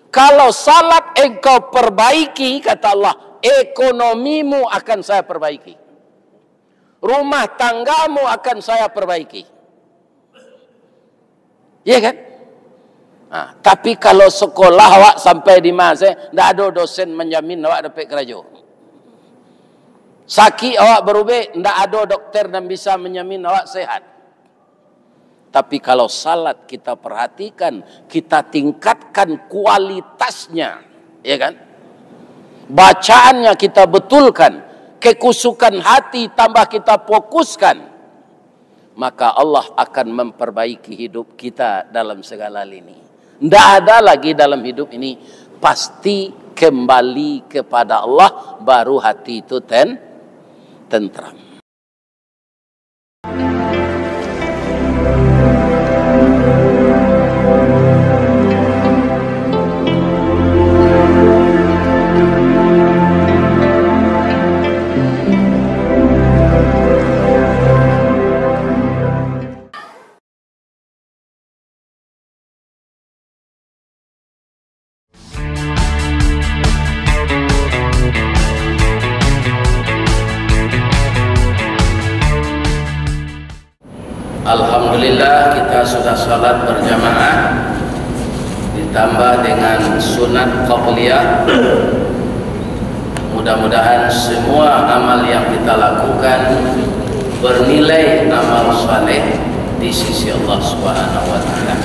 Kalau salat engkau perbaiki, kata Allah, ekonomimu akan saya perbaiki. Rumah tanggamu akan saya perbaiki. Iya kan? Nah, tapi kalau sekolah awak sampai di masa, tidak ada dosen menjamin awak dapat kerja. Sakit awak berubah, tidak ada dokter dan bisa menjamin awak sehat. Tapi kalau salat kita perhatikan, kita tingkatkan kualitasnya, ya kan? Bacaannya kita betulkan, kekusukan hati tambah kita fokuskan, maka Allah akan memperbaiki hidup kita dalam segala lini. Tidak ada lagi dalam hidup ini, pasti kembali kepada Allah, baru hati itu tentram. Alhamdulillah kita sudah salat berjamaah ditambah dengan sunat qabliyah. Mudah-mudahan semua amal yang kita lakukan bernilai amal saleh di sisi Allah Subhanahu wa taala.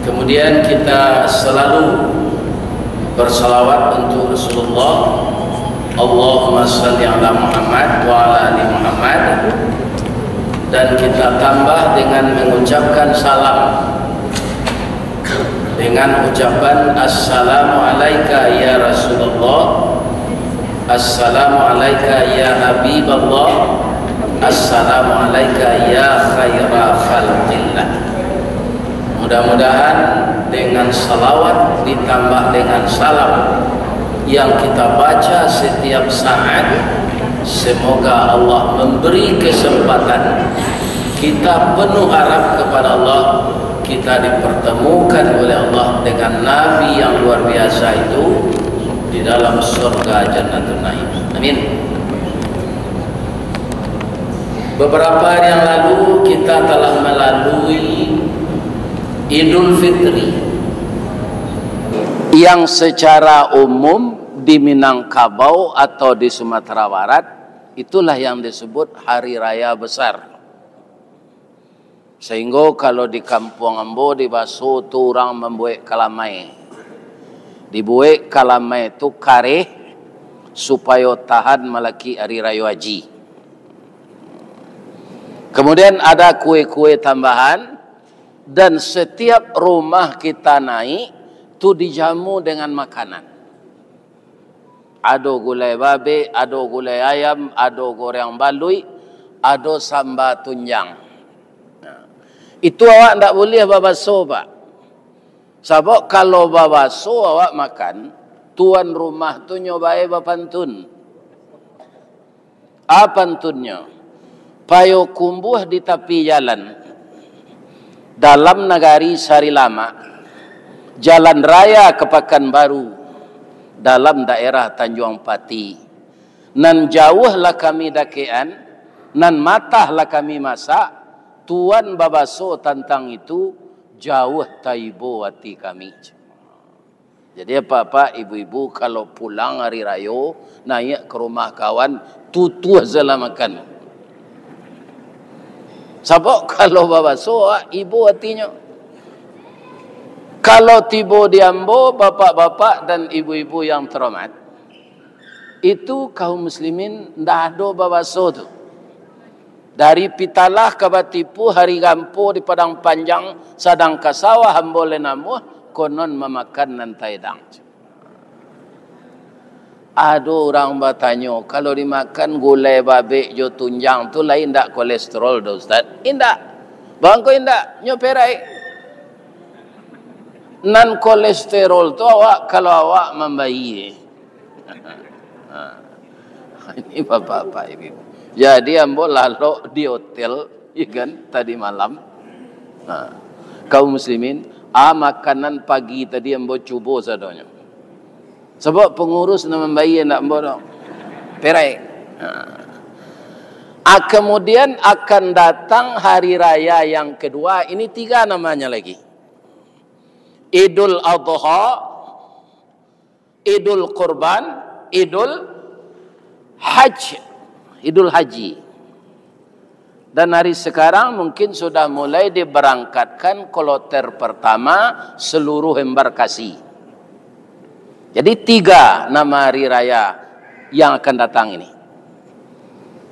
Kemudian kita selalu bersalawat untuk Rasulullah. Allahumma shalli ala Muhammad wa ala ali Muhammad. Dan kita tambah dengan mengucapkan salam dengan ucapan Assalamualaikum ya Rasulullah, Assalamualaikum ya Habiballah, Assalamualaikum ya khaira khalqillah. Mudah-mudahan dengan salawat ditambah dengan salam yang kita baca setiap saat, semoga Allah memberi kesempatan kita penuh harap kepada Allah, kita dipertemukan oleh Allah dengan Nabi yang luar biasa itu di dalam surga Jannatul Naim. Amin. Beberapa hari yang lalu kita telah melalui Idul Fitri yang secara umum di Minangkabau atau di Sumatera Barat itulah yang disebut hari raya besar. Sehingga kalau di kampung Ambo di Baso tu orang membuat kalamai. Dibuat kalamai itu kareh supaya tahan malaki hari raya haji. Kemudian ada kue-kue tambahan dan setiap rumah kita naik tu dijamu dengan makanan. Ada gulai babi, ada gulai ayam, ada goreng balui, ada sambal tunjang. Itu awak tak boleh babaso, Pak. Sebab kalau babaso awak makan, tuan rumah tu nyobai bapantun. Apa pantunnya? Payo kumbuh di tepi jalan. Dalam negari Sari Lama, jalan raya ke Pekanbaru, dalam daerah Tanjung Pati. Nan jauhlah kami dakean, nan matahlah kami masak, tuan babaso tentang itu jauh taibo hati kami. Jadi apa-apa ibu-ibu kalau pulang hari raya naik ke rumah kawan tutuh saja makan. Sebab kalau babaso ibu hatinya. Kalau tiba di Ambo bapak-bapak dan ibu-ibu yang terhormat, itu kaum muslimin tidak ada babaso tu. Dari Pitalah ke Batipu, hari Gampo di Padang Panjang, sadang kasawah hambole namuh, konon memakan nantai dang. Ada orang bertanya, kalau dimakan gulai babi jo tunjang tu lain tak kolesterol dah Ustaz? Indak. Bangko indak, nyoperai. Nan kolesterol tu awak kalau awak membayi. Ini bapak-bapak ibu. Jadi ambo lalu di hotel, ya kan, tadi malam. Kaum muslimin, Makanan pagi tadi yang cubo sadonya. Sebab pengurus nama bayi nak bodoh. Perai. Kemudian akan datang hari raya yang kedua. Ini 3 namanya lagi. Idul Adha, Idul Qurban, Idul Haji. Dan hari sekarang mungkin sudah mulai diberangkatkan kloter pertama seluruh embarkasi. Jadi 3 nama hari raya yang akan datang ini.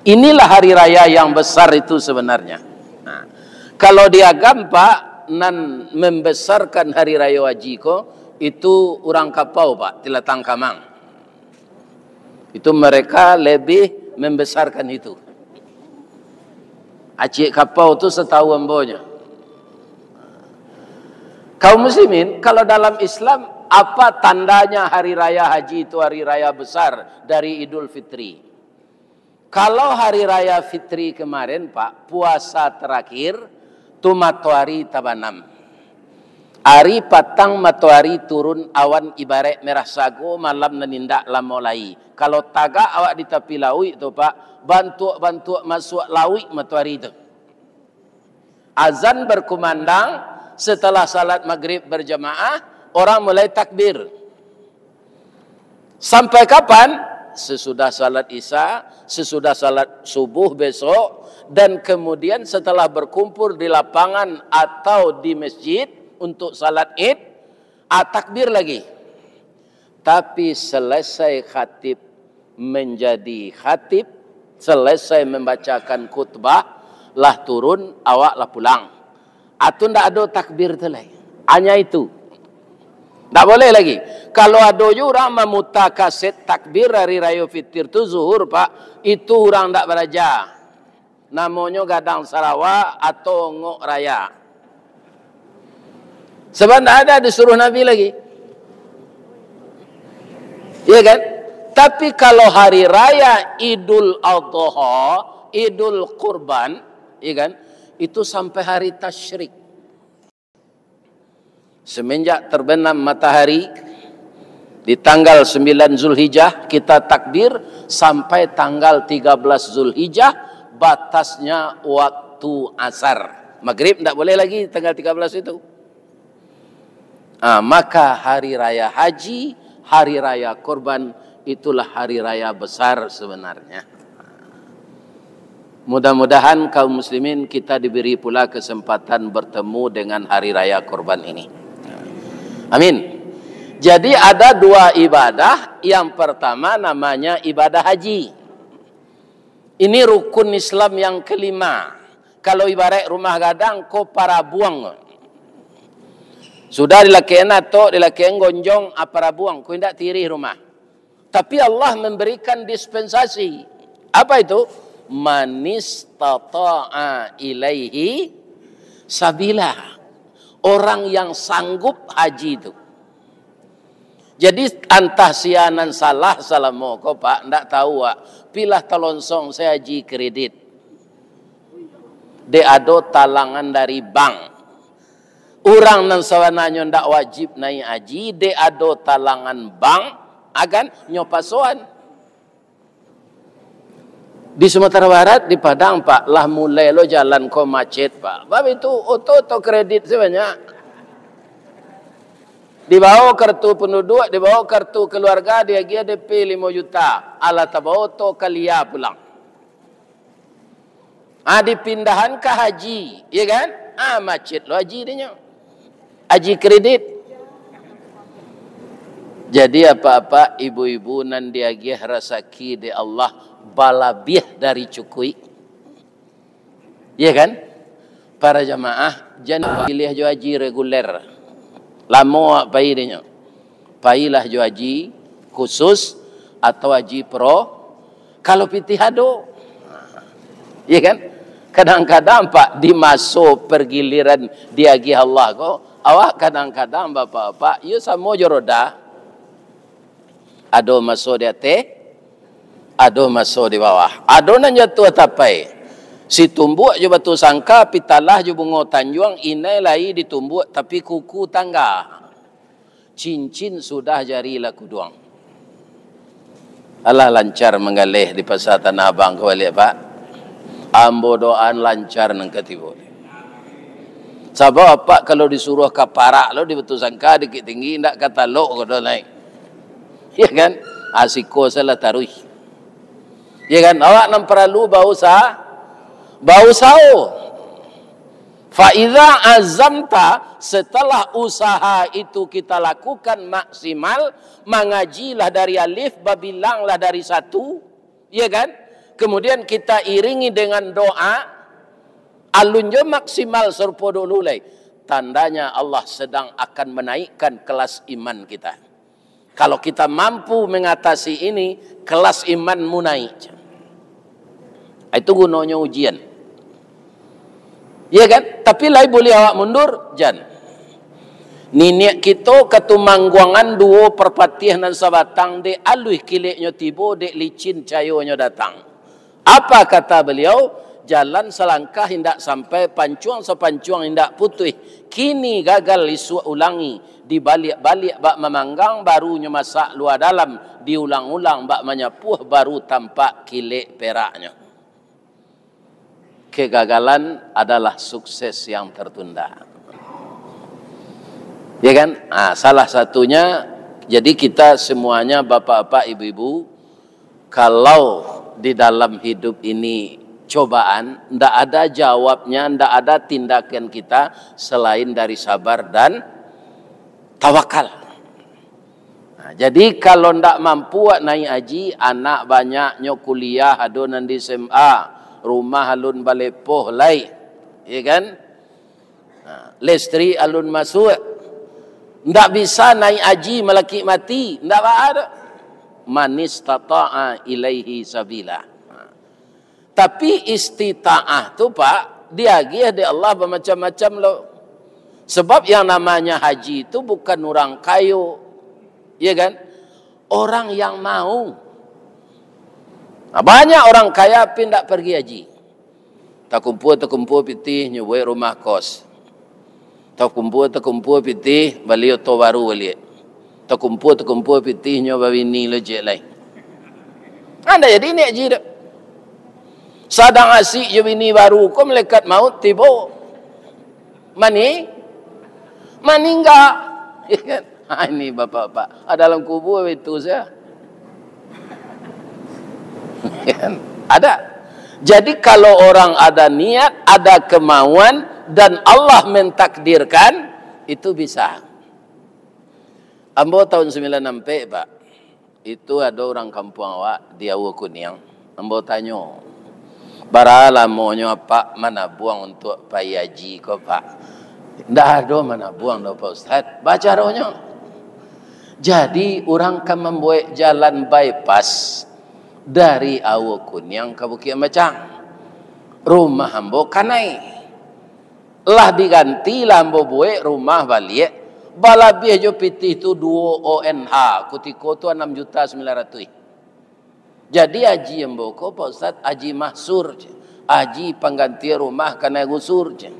Inilah hari raya yang besar itu sebenarnya. Nah, kalau dia gampak nan membesarkan hari raya haji ko, itu orang kapau Pak, Tilatang Kamang. Itu mereka lebih membesarkan itu. Acik kapau itu setahu ambonya. Kaum muslimin, kalau dalam Islam apa tandanya hari raya haji itu hari raya besar dari Idul Fitri? Kalau hari raya Fitri kemarin Pak, puasa terakhir tu matahari tabanam. Hari patang matahari turun awan ibarat merah sago, malam nanindak lamolai. Kalau tagak awak di tepi laut itu Pak, bantu masuk laut matahari itu. Azan berkumandang, setelah salat maghrib berjamaah, orang mulai takbir. Sampai kapan? Sesudah salat isya, sesudah salat subuh besok, dan kemudian setelah berkumpul di lapangan atau di masjid untuk salat id, takbir lagi. Tapi selesai khatib menjadi khatib, selesai membacakan khutbah, lah turun, awak lah pulang. Atau ndak ada takbir tu lagi. Hanya itu. Tak boleh lagi. Kalau ada orang memutar kaset takbir hari raya Fitri tu zuhur Pak, itu orang tak beraja. Namanya Gadang Sarawak atau Ngok Raya. Sebab tak ada disuruh Nabi lagi. Ya kan? Tapi kalau hari raya Idul Adha, Idul Qurban, ya kan? Itu sampai hari tasyrik. Semenjak terbenam matahari di tanggal 9 Zulhijjah kita takbir sampai tanggal 13 Zulhijjah, batasnya waktu asar. Maghrib tak boleh lagi tanggal 13 itu. Maka hari raya haji, hari raya kurban, itulah hari raya besar sebenarnya. Mudah-mudahan kaum muslimin kita diberi pula kesempatan bertemu dengan hari raya kurban ini. Amin. Jadi ada 2 ibadah. Yang pertama namanya ibadah haji. Ini rukun Islam yang kelima. Kalau ibarat rumah gadang, ko para buang. Sudah dilakukan atau dilakukan gonjong, para buang. Ko tidak tirih rumah. Tapi Allah memberikan dispensasi. Apa itu? Manistata'a ilaihi sabila. Orang yang sanggup haji itu. Jadi antah sianan salah mo ko Pak, ndak tahu Pak. Pilah talonsong saya haji kredit. De ado talangan dari bank. Orang nan sawananya ndak wajib naik haji, de ado talangan bank agan nyopasoan. Di Sumatera Barat, di Padang Pak, lah mulai lo jalan ko macet Pak. Bab itu auto kredit sebanyak. Dibawa kartu penduduk, dibawa kartu keluarga, dia DP 5 juta. Ala tabawa to kalia pulang. Dipindahan ke haji, ya kan? Macet lo haji dia. Haji kredit. Jadi apa-apa ibu-ibu nan dia rasaki di Allah balabih dari cukui. Ya kan? Para jamaah jangan pilih jo haji reguler. Lama pai dia. Pailah jo haji khusus atau haji pro. Kalau pitih ado. Ya kan? Kadang-kadang Pak di masa pergiliran diagi Allah ko, awak kadang-kadang bapak-bapak, you samo joroda. Ado maso di atas, ado maso di bawah. Ado nan jatuh tapai. Si tumbuk je batu sangka, pitalah je bunga tanjuang, inai lai ditumbuk tapi kuku tangga. Cincin sudah jari laku doang. Alah lancar menggalih di pasar Tanah Abang ke balik Pak. Ambo doan lancar nang ketibu. Sebab Pak kalau disuruh kaparak lo di batu sangka dikit tinggi ndak kata lo kodo naik. Ya kan? Asiko salah taruh. Ya kan? Awak nam perlu bau sao. Fa'idha azamta, setelah usaha itu kita lakukan maksimal, mengajilah dari alif, babilanglah dari satu, ya kan? Kemudian kita iringi dengan doa, alunjo maksimal serpo dululai. Tandanya Allah sedang akan menaikkan kelas iman kita. Kalau kita mampu mengatasi ini, kelas imanmu naik. Itu gunanya ujian. Ya kan? Tapi lai boleh awak mundur, jan. Niniak kita ketumangguangan duo perpatih nan sabatang de aluih kiliknya tibo de licin cayonya datang. Apa kata beliau? Jalan selangkah hendak sampai pancuang sepancuang hendak putih. Kini gagal isu ulangi. Dibalik-balik bak memanggang barunya masak luar dalam. Diulang-ulang bak menyapuh baru tampak kilik peraknya. Kegagalan adalah sukses yang tertunda. Ya kan? Salah satunya, jadi kita semuanya bapak-bapak, ibu-ibu, kalau di dalam hidup ini cobaan, ndak ada jawabnya, ndak ada tindakan kita selain dari sabar dan tawakal. Jadi kalau ndak mampu naik haji, anak banyaknya kuliah, adonan di SMA, rumah alun balepoh lai, ya kan? Listri alun masuk, ndak bisa naik haji melaki mati, ndak ada. Manis tata'a ilaihi sabila. Tapi istita'ah tu Pak, diagih di Allah bermacam-macam lo. Sebab yang namanya haji itu bukan orang kayu, ya kan? Orang yang mau. Banyak orang kaya pindah pergi haji. Tak kumpul pitih nyubuh rumah kos. Tak kumpul pitih balik to baru balik. Tak kumpul pitih nyoba bini lejek lain. Anda jadi ni haji dah. Sadang asik je bini baru ko malaikat maut tiba. Mani enggak. Ini bapak-bapak. Dalam kubur itu saya. Ada. Jadi kalau orang ada niat, ada kemauan dan Allah mentakdirkan, itu bisa. Ambo tahun 96 Pak. Itu ada orang kampung awak di Awu Kuniang. Ambo tanya, "Bara lamonyo Pak mana buang untuk pai haji ko Pak?" Ndak ada mana buang do Pak Ustaz. Baca rohnya. Jadi orang kan membuat jalan bypass dari Awu Kuniang ke Bukit Macang. Rumah ambo kanai. Lah diganti lah ambo buat rumah balik. Balabih jo pitih tu 2 ONH. Kutiko tu 6.900.000. Jadi haji ambo ko Pak Ustaz haji mahsur je. Haji pengganti rumah kanai gusur je.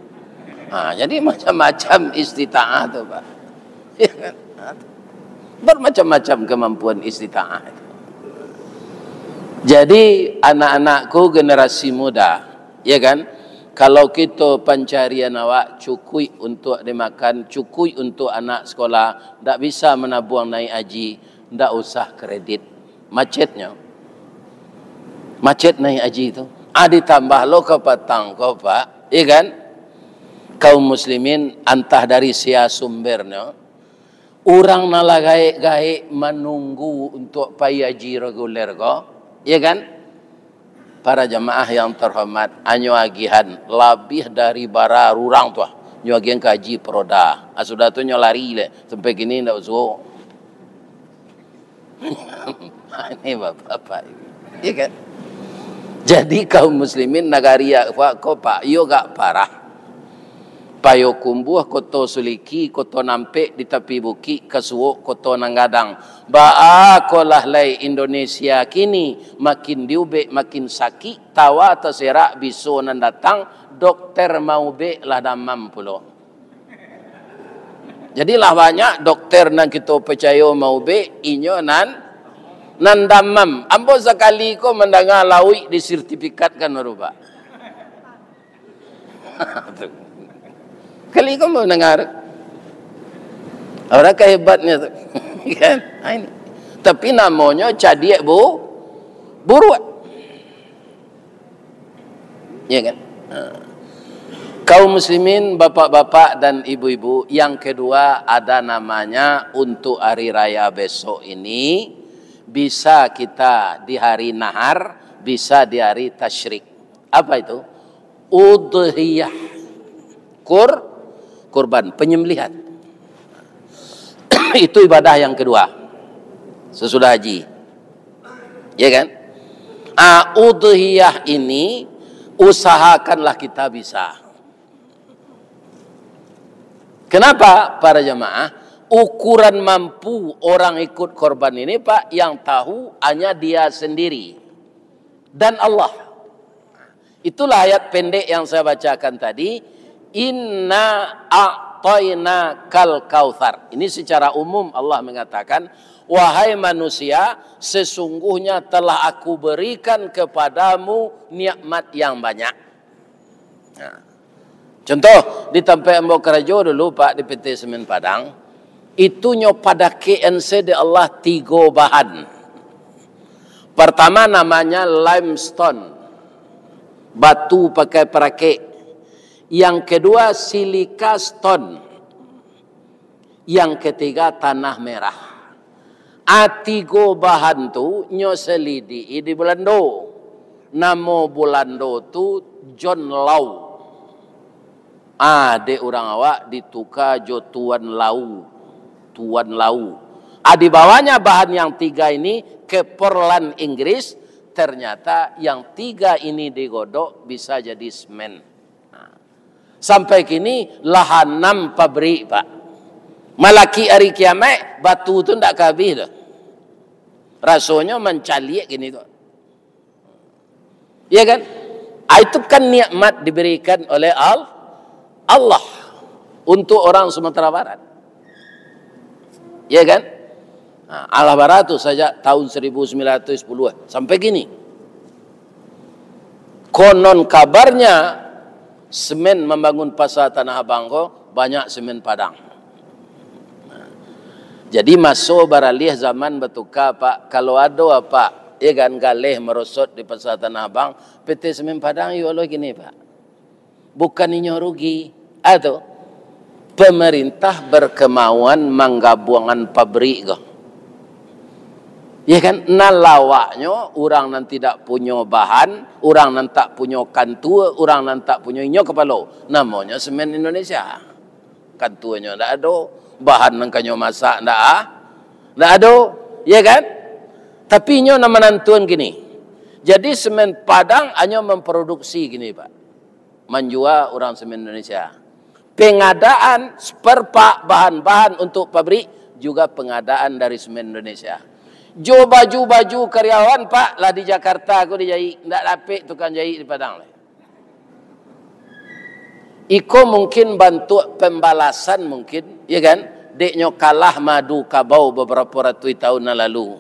Jadi macam-macam istita'ah tu Pak. Bermacam-macam kemampuan istita'ah itu. Jadi anak-anakku generasi muda, ya kan? Kalau kita pencarian awak cukui untuk dimakan, cukui untuk anak sekolah, tak bisa menabuang naik haji, tak usah kredit. Macetnya. Macet naik haji itu. Ditambah lo ke petang kau Pak, ya kan? Kaum muslimin antah dari sia sumbernya. Orang nala gaik-gaik menunggu untuk pai haji reguler kau. Ya kan? Para jamaah yang terhormat, anyo agihan lebih dari bara rurang tu. Nyo agihan kaji peroda. Sudah tu nyo lari le sampai kini ndak usah. Ini bapak-bapak. Ya kan? Jadi kaum muslimin nagaria ko Pak, yo gak parah. Payo kumbuh koto suliki, koto nampek di tepi bukit, kesuuk koto nanggadang. Baakolah lai Indonesia kini, makin diubek makin sakit, tawa terserak bisu nan datang, dokter mau bek lah damam pulo. Jadilah banyak dokter nan kita percaya mau bek, inyo nan damam. Ambo sekali ko mendengar lawi disertifikatkan merubah. Kali kau mau dengar orang kehebatnya tu. Kan? Ini. Tapi namanya cadiak buruak. Ya kan? Kaum muslimin, bapak-bapak dan ibu-ibu, yang kedua ada namanya untuk hari raya besok ini bisa kita di hari nahar, bisa di hari tasyrik. Apa itu? Udhiyah. Kurban, penyembelihan. Itu ibadah yang kedua sesudah haji. Ya kan? Udhiyah ini usahakanlah kita bisa. Kenapa para jemaah? Ukuran mampu orang ikut korban ini Pak, yang tahu hanya dia sendiri dan Allah. Itulah ayat pendek yang saya bacakan tadi. Inna a'tayna kal kautsar. Ini secara umum Allah mengatakan, wahai manusia, sesungguhnya telah aku berikan kepadamu nikmat yang banyak. Nah, contoh di tempat Mbok Kerjo dulu Pak, di PT Semen Padang, itu pada KNC di Allah 3 bahan. Pertama namanya limestone, batu pakai perakit. Yang kedua silika stone. Yang ketiga tanah merah. Tiga bahan tu nyo selidi di Belando. Nama Belando tu John Lau. De orang awak ditukar jo Tuan Lau. Tuan Lau. Di bawahnya bahan yang 3 ini ke Portland Inggris. Ternyata yang 3 ini digodok bisa jadi semen. Sampai kini lah 6 pabrik Pak. Malaki hari kiamat batu tu tak habis dah. Rasanya mencaliak gini tu. Ya kan? Itu kan nikmat diberikan oleh Allah untuk orang Sumatera Barat. Ya kan? Allah Barat tu saja tahun 1910 sampai gini. Konon kabarnya semen membangun pasar Tanah Abang ko banyak semen Padang. Jadi masuk baralih zaman bertukar Pak. Kalau ada apa, ya kan galih merosot di pasar Tanah Abang, PT Semen Padang yo lo gini Pak. Bukan inyo rugi, atau pemerintah berkemauan menggabungkan pabrik ko. Ya kan, nalawaknya orang nan tidak punya bahan, orang nan tak punya kantua, orang nan tak punya inyo kepala. Namanya Semen Indonesia. Kantuanya ndak ada, bahan nan kanyo masak ndak ada, ya kan? Tapi inyo nama nantuan gini. Jadi Semen Padang hanya memproduksi gini Pak. Menjual orang Semen Indonesia. Pengadaan spare-part bahan-bahan untuk pabrik juga pengadaan dari Semen Indonesia. Jo baju-baju karyawan Pak lah di Jakarta aku dijahit, ndak dapat tukang jahit di Padang. Iko mungkin bantu pembalasan mungkin, ya kan? Deknya kalah madu kabau beberapa ratus tahun lalu.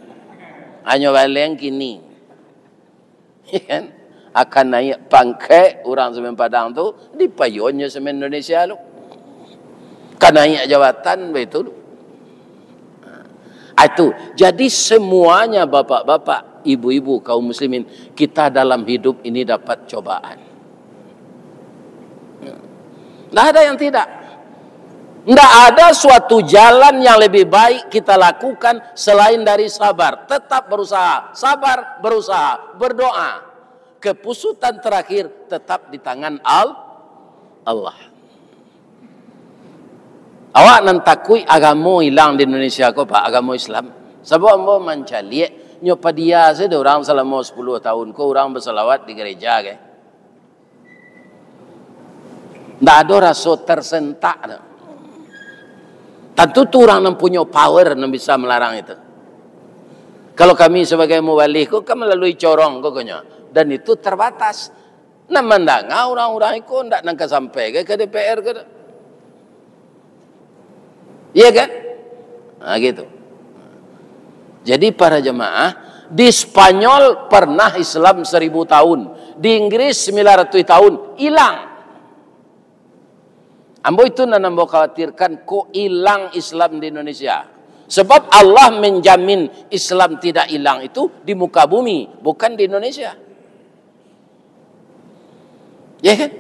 Hanya baleng kini. Ya kan? Akan naik pangkat orang Semen Padang tu di payunnya Semen Indonesia lu. Kan naik jabatan begitu. Itu. Jadi semuanya bapak-bapak, ibu-ibu, kaum muslimin, kita dalam hidup ini dapat cobaan. Tidak ada yang tidak. Tidak ada suatu jalan yang lebih baik kita lakukan selain dari sabar. Tetap berusaha, sabar, berusaha, berdoa. Kepusutan terakhir tetap di tangan Allah. Awak nan takui agama hilang di Indonesia ko Pak, agama Islam. Sebab ambo mencaliak nyopa dia saja orang selama 10 tahun ko orang berselawat di gereja ke. Tidak ada rasa tersentak. Tentu tu orang yang punya power yang bisa melarang itu. Kalau kami sebagai mubalih kok kan melalui corong koknya, dan itu terbatas. Nah mandanga orang-orang itu tidak nak sampai ke DPR ke. Iya kan? Nah gitu. Jadi para jemaah, di Spanyol pernah Islam 1000 tahun, di Inggris 900 tahun hilang. Ambo itu nambo khawatirkan kok hilang Islam di Indonesia. Sebab Allah menjamin Islam tidak hilang itu di muka bumi, bukan di Indonesia. Ya kan?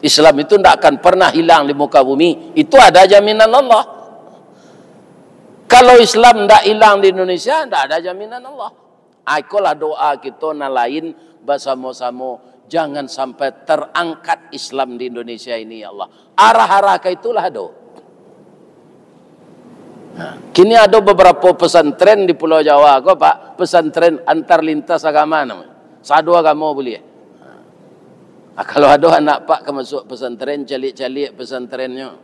Islam itu tidak akan pernah hilang di muka bumi. Itu ada jaminan Allah. Kalau Islam tidak hilang di Indonesia, tidak ada jaminan Allah. Itulah doa kita na lain bersama-sama. Jangan sampai terangkat Islam di Indonesia ini ya Allah. Arah-arah ke itulah do. Nah, kini ada beberapa pesantren di Pulau Jawa, kok Pak, pesantren antar lintas agama namanya. Satu agama boleh. Nah, kalau ada anak Pak ke masuk pesantren, calik-calik pesantrennya.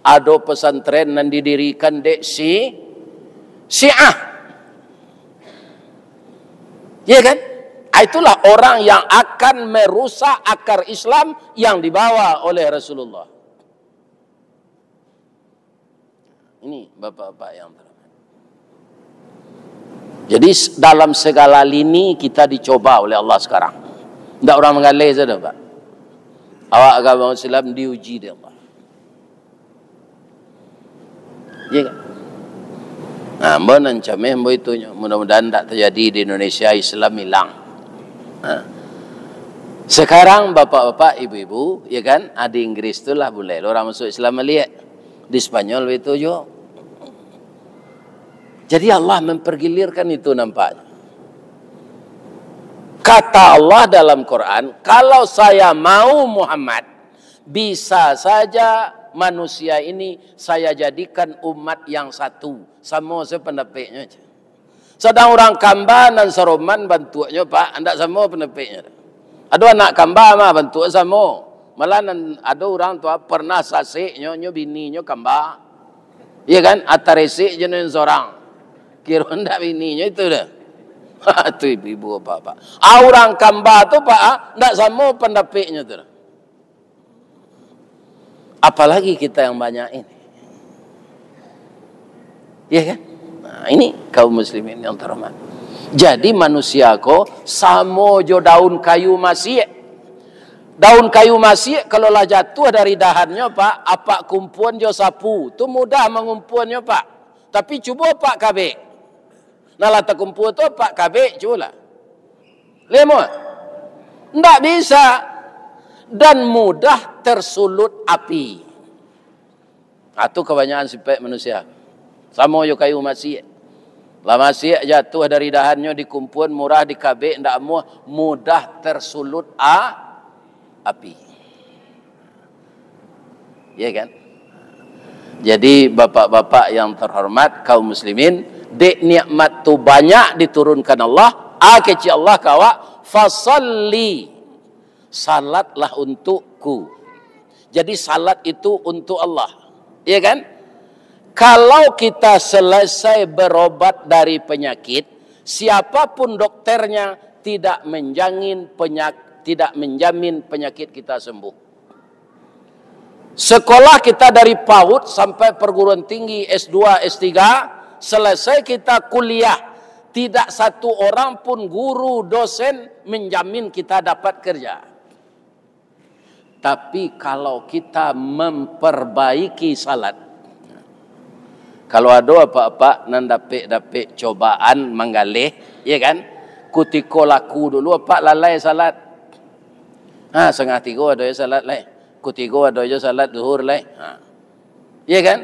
Ada pesantren yang didirikan dek Syiah. Ya kan? Itulah orang yang akan merusak akar Islam yang dibawa oleh Rasulullah. Ini bapak-bapak yang terhormat. Jadi dalam segala lini kita dicoba oleh Allah sekarang. Tidak orang mengalih saja Pak. Awak agama Islam diuji oleh Allah. Ya kan? Nah, mbak nancameh mbak itu mudah-mudahan tak terjadi di Indonesia Islam hilang. Nah. Sekarang bapak-bapak, ibu-ibu, ya kan, di Inggris itulah boleh orang masuk Islam melihat, di Spanyol itu juga. Jadi Allah mempergilirkan itu nampaknya. Kata Allah dalam Quran, kalau saya mau Muhammad, bisa saja manusia ini saya jadikan umat yang satu, sama sependapatnya. Sedang orang Kamba dan Saroman bantuannya Pak, anda sama pendapatnya. Ada anak Kamba mah bantu sama. Malah ada orang tua pernah sasiknya nyo bininya Kamba. Iya kan? Ataresi jenis seorang. Kira ndak bininya itu dah. Itu ibu-ibu apa-apa. Orang Kamba tu Pak, ndak sama pendapatnya tu. Apalagi kita yang banyak ini. Iya kan? Nah, ini kaum muslimin yang terhormat. Jadi manusia ko samo jo daun kayu masih. Daun kayu masih kalau lah jatuh dari dahannya Pak, apa kumpuan jo sapu, tu mudah mengumpuannya Pak. Tapi coba Pak kabe. Nah lah terkumpul tu Pak kabe cuba lah. Lemo. Ndak bisa dan mudah tersulut api. Itu kebanyakan sifat manusia. Sama yo kayu masih. Lah masih jatuh dari dahannya dikumpul murah di kabek ndak mudah tersulut api. Ya kan? Jadi bapak-bapak yang terhormat kaum muslimin, dek nikmat tu banyak diturunkan Allah, keci Allah kawa fasalli. Salatlah untukku. Jadi salat itu untuk Allah. Ya kan? Kalau kita selesai berobat dari penyakit, siapapun dokternya tidak menjamin penyakit kita sembuh. Sekolah kita dari PAUD sampai perguruan tinggi S2, S3, selesai kita kuliah, tidak satu orang pun guru, dosen menjamin kita dapat kerja. Tapi kalau kita memperbaiki salat, kalau ada apa-apa nan dapet cobaan menggalih, ya kan? Kutiko laku dulu apa lalai salat. Setengah 3 ada salat lai. Kutigo ada je salat zuhur lai. Ya kan?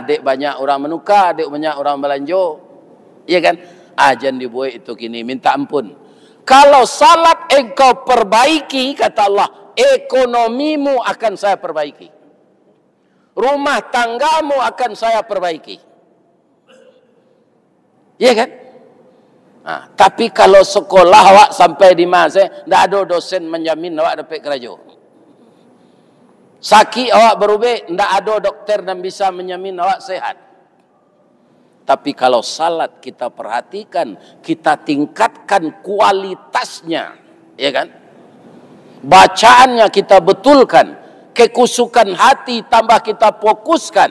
Dek banyak orang menukar, dek banyak orang belanja. Ya kan? Jangan dibuat itu kini minta ampun. Kalau salat engkau perbaiki kata Allah, ekonomimu akan saya perbaiki. Rumah tanggamu akan saya perbaiki. Iya kan? Tapi kalau sekolah awak sampai di masa, tidak ada dosen menjamin awak dapat kerja. Sakit awak berubah, ndak ada dokter dan bisa menjamin awak sehat. Tapi kalau salat kita perhatikan, kita tingkatkan kualitasnya, ya kan? Bacaannya kita betulkan, kekusukan hati tambah kita fokuskan,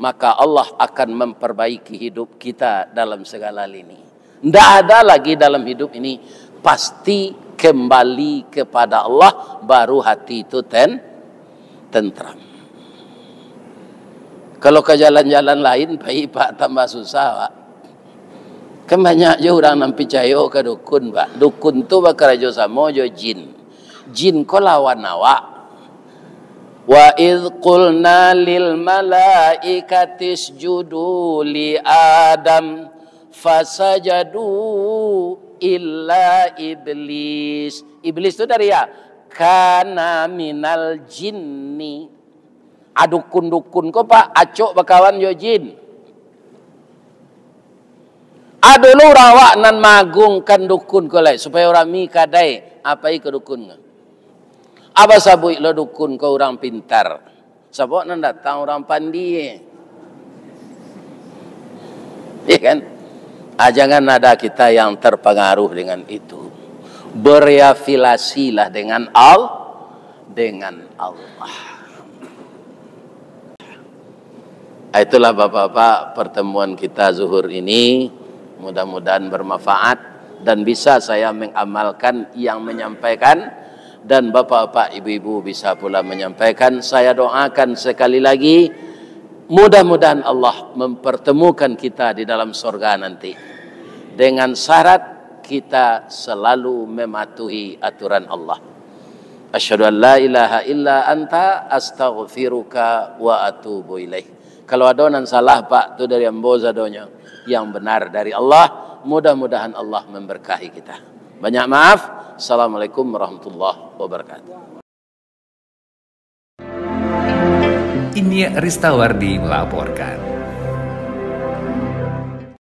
maka Allah akan memperbaiki hidup kita dalam segala lini. Tidak ada lagi dalam hidup ini, pasti kembali kepada Allah, baru hati itu tentram. Kalau ke jalan-jalan lain, Pak tambah susah, Pak. Kan banyak je orang yang percaya ke dukun, Pak. Dukun tu bakal jo sama jo jin. Jin ko lawan awak. Wa idh qulna lil malaikati isjudu li Adam fasajadu illa iblis. Iblis itu dari ya kana minal jinni. Adukun-dukun ko Pak acok bakawan yo jin. Adulu rawak nan magungkan dukun ko lai supaya orang mi kadai apa ke dukun. Apa sabui lo dukun ko orang pintar. Sabok nan datang orang pandi. Iya kan? Jangan ada kita yang terpengaruh dengan itu. Berafiliasilah dengan Allah. Itulah Bapak-bapak pertemuan kita zuhur ini. Mudah-mudahan bermanfaat dan bisa saya mengamalkan yang menyampaikan. Dan bapak-bapak, ibu-ibu bisa pula menyampaikan. Saya doakan sekali lagi, mudah-mudahan Allah mempertemukan kita di dalam surga nanti. Dengan syarat kita selalu mematuhi aturan Allah. Asyhadu an la ilaha illa anta astaghfiruka wa atubu ilaih. Kalau ada yang salah Pak, itu dari ambo zadonya. Yang benar dari Allah, mudah-mudahan Allah memberkahi kita. Banyak maaf. Assalamualaikum warahmatullahi wabarakatuh. Ini Ristawardi melaporkan.